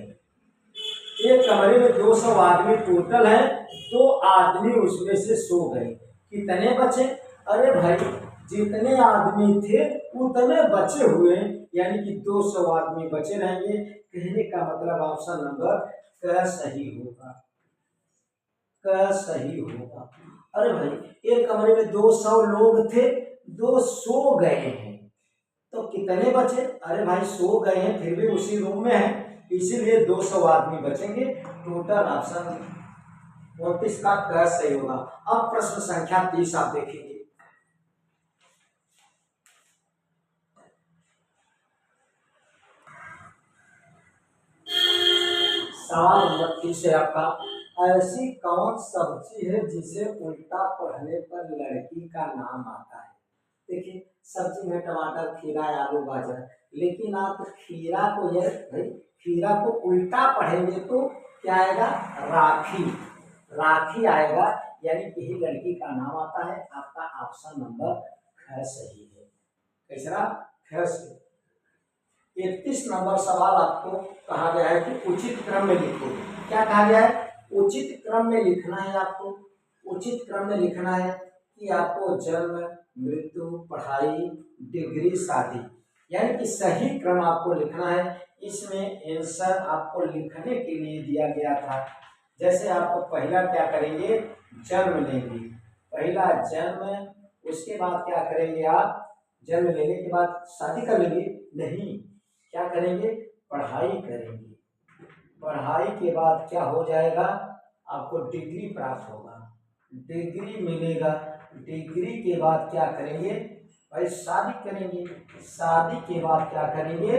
एक कमरे में 200 आदमी टोटल है, 2 आदमी उसमें से सो गए, कितने बचे? अरे भाई जितने आदमी थे उतने बचे हुए, यानी कि 200 आदमी बचे रहेंगे। कहने का मतलब ऑप्शन नंबर क सही होगा, क सही होगा। अरे भाई एक कमरे में 200 लोग थे, 2 सो गए हैं, तो कितने बचे? अरे भाई सो गए हैं फिर भी उसी रूम में है, इसीलिए 200 आदमी बचेंगे। टोटल ऑप्शन 29 का क सही होगा। अब प्रश्न संख्या 30 आप देखेंगे, सवाल नंबर 30 है आपका, ऐसी कौन सब्जी है जिसे उल्टा पढ़ने पर लड़की का नाम आता है। देखिए सब्जी में टमाटर, खीरा, आलू, गाजर, लेकिन आप खीरा को ये भाई खीरा को उल्टा पढ़ेंगे तो क्या आएगा, राखी, राखी आएगा, यानी कि ही लड़की का नाम आता है। आपका ऑप्शन नंबर ख सही है। कैसा ख सही। 31 नंबर सवाल आपको कहा गया है कि उचित क्रम में लिखो। क्या कहा गया है, उचित क्रम में लिखना है आपको। उचित क्रम में लिखना है कि आपको जन्म, मृत्यु, पढ़ाई, डिग्री, शादी, यानी कि सही क्रम आपको लिखना है। इसमें आंसर आपको लिखने के लिए दिया गया था। जैसे आप पहला क्या करेंगे, जन्म लेंगे, पहला जन्म, उसके बाद क्या करेंगे आप, जन्म लेने के बाद शादी कर लेंगे, नहीं, क्या करेंगे, पढ़ाई करेंगे, पढ़ाई के बाद क्या हो जाएगा, आपको डिग्री प्राप्त होगा, डिग्री मिलेगा, डिग्री के बाद क्या करेंगे भाई, शादी करेंगे, शादी के बाद क्या करेंगे,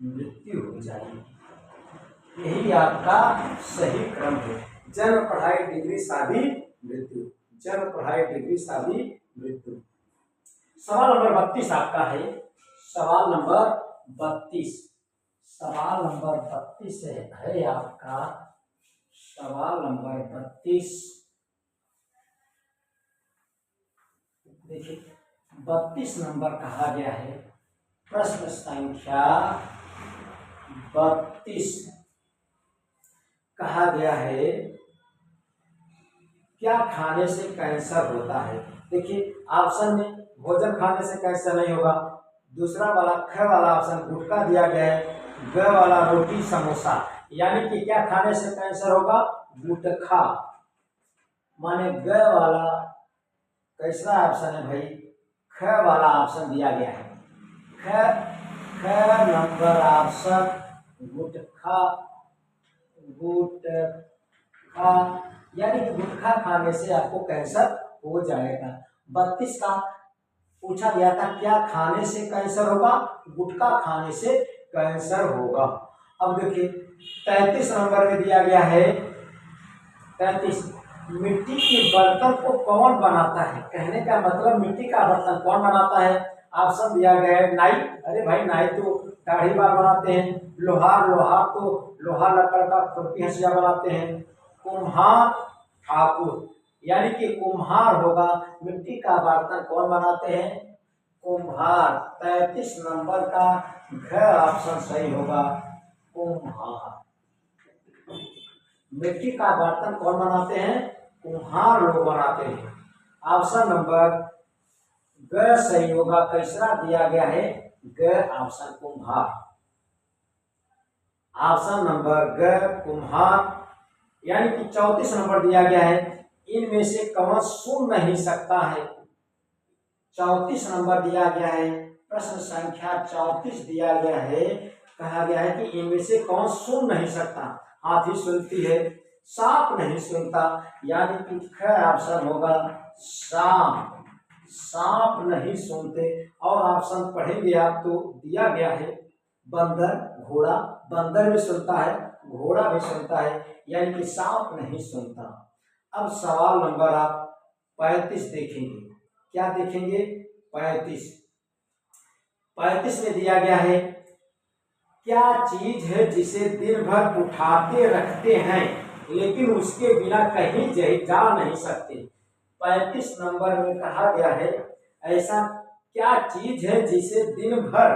मृत्यु हो जाएगी। यही आपका सही क्रम है, जन्म, पढ़ाई, डिग्री, शादी, मृत्यु, जन्म, पढ़ाई, डिग्री, शादी, मृत्यु। सवाल नंबर 32 आपका है, सवाल नंबर 32, सवाल नंबर 32 है आपका, सवाल नंबर 32। देखिए 32 नंबर कहा गया है, प्रश्न संख्या 32 कहा गया है, क्या खाने से कैंसर होता है। देखिए ऑप्शन में भोजन खाने से कैंसर नहीं होगा, दूसरा वाला ख वाला ऑप्शन गुटखा दिया गया है, ग वाला रोटी समोसा, यानी कि क्या खाने से कैंसर होगा, गुटखा, माने ग वाला कैसा ऑप्शन है भाई, ख वाला ऑप्शन दिया गया है, ख नंबर ऑप्शन गुटखा, गुटखा, यानी कि गुटखा खाने से आपको कैंसर हो जाएगा। 32 का पूछा गया था क्या खाने से कैंसर होगा, गुटखा खाने से कैंसर होगा। अब देखिए 33 नंबर में दिया गया है, 33, मिट्टी के बर्तन को कौन बनाता है। कहने का मतलब मिट्टी का बर्तन कौन बनाता है। ऑप्शन दिया गया है नाई, अरे भाई नाई तो दाढ़ी बाल बनाते हैं, लोहार, लोहार तो लोहा लकड़ का खुरपी हंसिया बनाते हैं, कुम्हार, ठाकुर, यानी कि कुम्हार होगा। मिट्टी का बर्तन कौन बनाते हैं, कुम्हार। 33 नंबर का घ ऑप्शन सही होगा, कुम्हार। मिट्टी का बर्तन कौन बनाते हैं, कुम्हार लोग बनाते हैं। ऑप्शन नंबर ग सही होगा, कैसा दिया गया है, ग ऑप्शन कुम्हार, ऑप्शन नंबर ग कुम्हार। यानी कि 34 नंबर दिया गया है, इनमें से कौन सुन नहीं सकता है। 34 नंबर दिया गया है, प्रश्न संख्या 34 दिया गया है, कहा गया है कि इनमें से कौन सुन नहीं सकता। हाथी सुनती है, सांप नहीं सुनता, यानी कि ख ऑप्शन होगा सांप, सांप नहीं सुनते। और ऑप्शन पढ़ेंगे आप तो दिया गया है बंदर, घोड़ा, बंदर भी सुनता है, घोड़ा भी सुनता है, यानी कि सांप नहीं सुनता। अब सवाल नंबर आप 35 देखेंगे, क्या देखेंगे, 35 में दिया गया है क्या चीज है जिसे दिन भर उठाते रखते हैं लेकिन उसके बिना कहीं जा नहीं सकते। 35 नंबर में कहा गया है ऐसा क्या चीज है जिसे दिन भर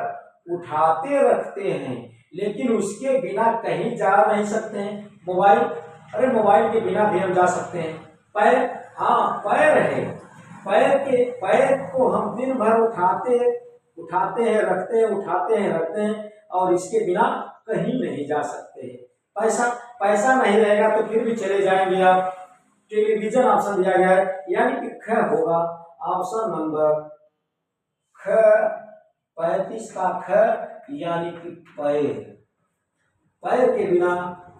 उठाते रखते हैं लेकिन उसके बिना कहीं जा नहीं सकते हैं। मोबाइल, अरे मोबाइल के बिना भी हम जा सकते हैं। पैर, हाँ पैर है, पैर को हम दिन भर उठाते हैं रखते हैं, उठाते हैं रखते हैं और इसके बिना कहीं नहीं जा सकते हैं। पैसा नहीं रहेगा तो फिर भी चले जाएंगे आप। टेलीविजन ऑप्शन दिया गया है, यानी कि ख होगा ऑप्शन नंबर ख। 35 का ख यानी कि पैर के बिना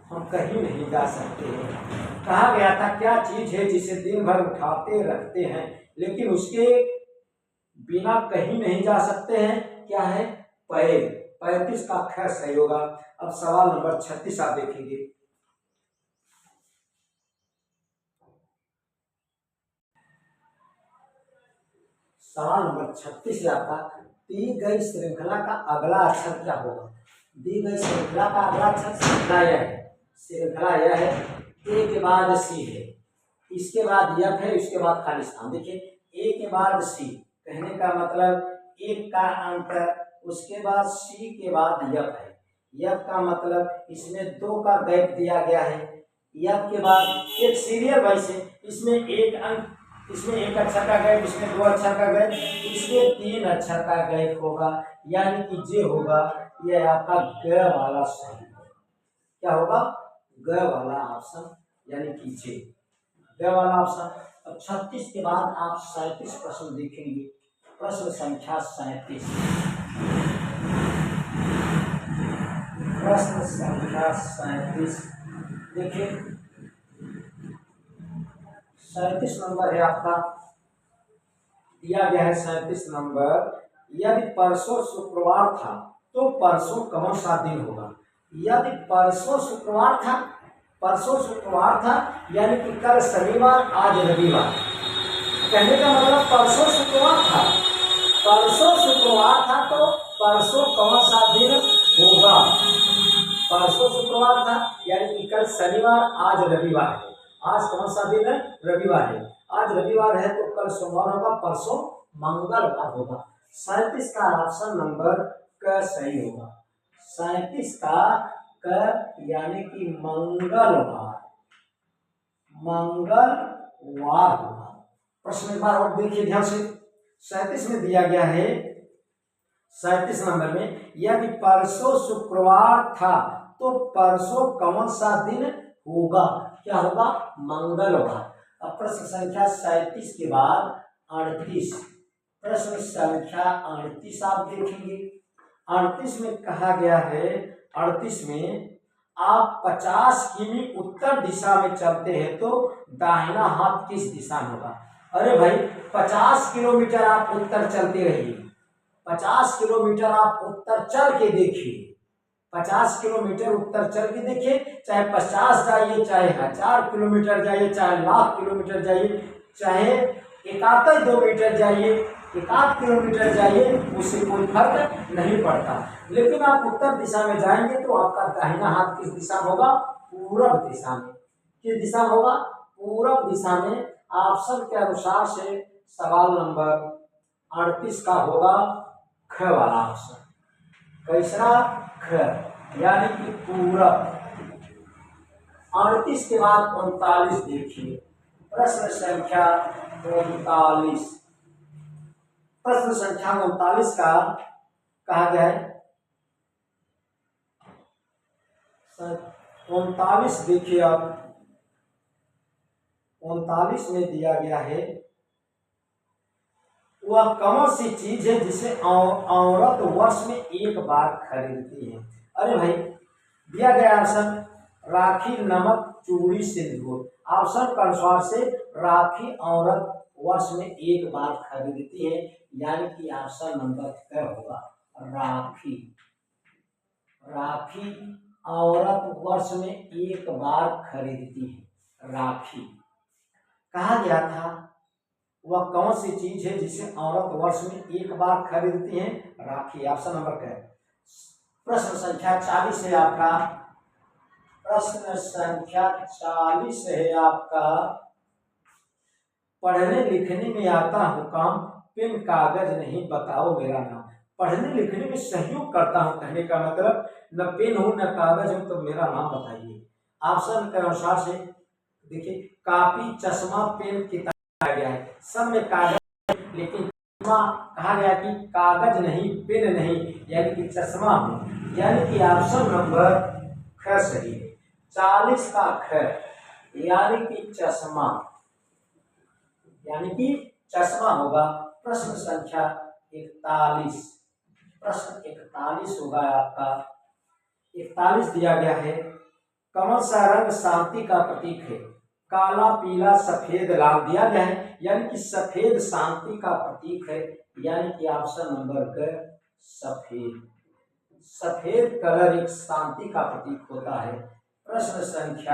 हम कहीं नहीं जा सकते हैं। कहा गया था क्या चीज है जिसे दिन भर उठाते रखते हैं लेकिन उसके बिना कहीं नहीं जा सकते हैं, क्या है, पैर। 35 का ख सही होगा। अब सवाल नंबर 36 आप देखेंगे, सवाल नंबर 36 है आपका। दी गई श्रृंखला का अगला अक्षर क्या होगा? दी गई श्रृंखला का अगला अक्षर श्रृंखला यह है, श्रृंखला यह है, ए के बाद सी है, इसके बाद यफ है, इसके बाद खाली स्थान। देखिए ए के बाद सी कहने का मतलब एक का अंतर, उसके बाद सी के बाद यफ है, यफ का मतलब इसमें 2 का गैप दिया गया है, यफ के बाद एक सीरियल वाइज है, इसमें एक अंक, इसमें 1 अक्षर का गैप, इसमें 2 अक्षर का गैप, इसमें 3 अक्षर का गैप होगा, यानी कि जे होगा यह आपका ग वाला सही है। क्या होगा? ग वाला ऑप्शन, यानी कि जे, ग वाला ऑप्शन। अब 36 के बाद आप 37 प्रश्न देखेंगे। प्रश्न संख्या 37, प्रश्न संख्या 37 देखिए 37 नंबर है आपका, दिया गया है 37 नंबर। यदि परसों शुक्रवार था तो परसों कौन सा दिन होगा? यदि परसों शुक्रवार था, परसों शुक्रवार था यानी कि कल शनिवार आज रविवार, कहने का मतलब परसों शुक्रवार था, परसों शुक्रवार था तो परसों कौन सा दिन होगा? परसों शुक्रवार था यानी कि कल शनिवार आज रविवार है, आज कौन सा दिन है? रविवार है। आज रविवार है तो कल सोमवार होगा, परसों मंगलवार होगा। 37 का ऑप्शन नंबर क सही होगा। 37 का क यानी कि मंगलवार, मंगलवार होगा। प्रश्न एक बार और देखिए ध्यान से। 37 में दिया गया है, 37 नंबर में, यदि परसों शुक्रवार था तो परसों कौन सा दिन होगा? क्या होगा? मंगलवार। अब प्रश्न संख्या 37 के बाद 38, प्रश्न संख्या 38 आप देखेंगे। 38 में कहा गया है, 38 में आप 50 किमी उत्तर दिशा में चलते हैं तो दाहिना हाथ किस दिशा में होगा? अरे भाई 50 किलोमीटर आप उत्तर चलते रहिए, 50 किलोमीटर आप उत्तर चल के देखिए, 50 किलोमीटर उत्तर चल के देखिए, चाहे 50 जाइए, चाहे 1000 किलोमीटर जाइए, चाहे लाख किलोमीटर जाइए, चाहे 1 मीटर जाइए, 1 किलोमीटर जाइए, उससे कोई फर्क नहीं पड़ता। लेकिन आप उत्तर दिशा में जाएंगे तो आपका दाहिना हाथ किस दिशा में होगा? पूरब दिशा में। किस दिशा में होगा? पूरब दिशा में। ऑप्शन के अनुसार से सवाल नंबर 38 का होगा ख वाला ऑप्शन। कैसा? ख, यानी कि पूरब। 38 के बाद 39 देखिए, प्रश्न संख्या 39, प्रश्न संख्या 39 का कहा गया है 39 देखिए आप, 39 में दिया गया है, वह कौन सी चीज है जिसे औरत वर्ष में एक बार खरीदती है? अरे भाई दिया गया ऑप्शन राखी, नमक, चूड़ी, सिंदूर। ऑप्शन के अनुसार से राखी औरत वर्ष में एक बार खरीदती है, यानी कि ऑप्शन नंबर क होगा राखी। राखी औरत वर्ष में एक बार खरीदती है, राखी। कहा गया था वह कौन सी चीज है जिसे औरत वर्ष में एक बार खरीदती है? राखी। ऑप्शन नंबर क। प्रश्न संख्या 40 है आपका, प्रश्न संख्या 40 है आपका। पढ़ने लिखने में आता हूँ काम, पेन कागज नहीं बताओ मेरा नाम। पढ़ने लिखने में सहयोग करता हूँ, कहने का मतलब न पेन हूँ न कागज हूँ, तो मेरा नाम बताइए। ऑप्शन के अनुसार से देखिए कापी, चश्मा, पेन, किताब गया है, सब में कागज, लेकिन चश्मा कहा गया कि कागज नहीं, पेन नहीं, यानी कि चश्मा हो, यानी कि ऑप्शन नंबर ख सही है। 40 का ख, यानी कि चश्मा, यानी कि चश्मा होगा। प्रश्न संख्या 41, प्रश्न 41 होगा आपका। 41 दिया गया है, कौन सा रंग शांति का प्रतीक है? काला, पीला, सफेद, लाल दिया गया है, यानी कि सफेद शांति का प्रतीक है, यानी कि ऑप्शन नंबर क सफेद। सफेद कलर एक शांति का प्रतीक होता है। प्रश्न संख्या